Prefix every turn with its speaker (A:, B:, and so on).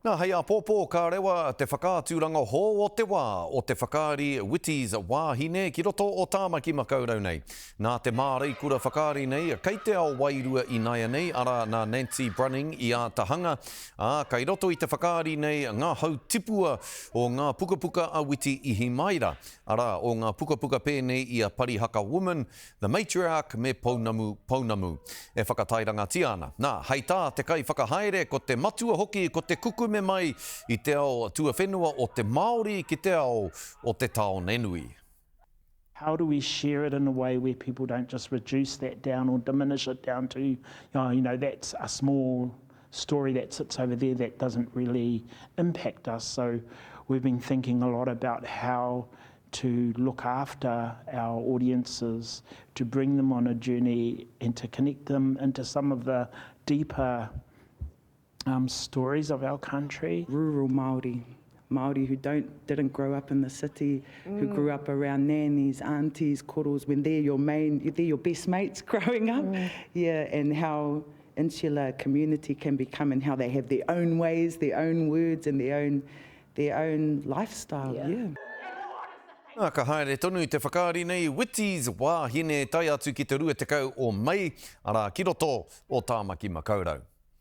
A: Nā hei a pōpō ka rewa te whakaatūranga hō o te wā o te whakaari Whitty's wāhine ki roto o Tāmaki Makaurau nei. Nā te mārei kura whakaari nei, kei te ao wairua i naia nei, ara nā Nancy Brunning i a tahanga. Kei roto i te whakaari nei, ngā hau tipua o ngā pukapuka a Whitty i Himaira. Ara o ngā pukapuka pēnei i a Parihaka Woman, the matriarch me Pounamu. E whakatairanga tiana. Nā, hei tā te kai whakahaere ko te matua hoki, ko te kukume mai i te ao tuawhenua o te Māori ki te ao o te Taonenui.
B: How do we share it in a way where people don't just reduce that down or diminish it down to, that's a small story that sits over there that doesn't really impact us. So we've been thinking a lot about how to look after our audiences, to bring them on a journey and to connect them into some of the deeper stories of our country.
C: Rural Māori who didn't grow up in the city, who grew up around nannies, aunties, koros, when they're your best mates growing up. Yeah, and how insular community can become and how they have their own ways, their own words and their own lifestyle. Yeah.
A: Ka haere tonu i te whakaari nei, Whitty's wāhine tai atu ki te rua te kau o Mei, ara ki roto o Tāmaki Makaurau.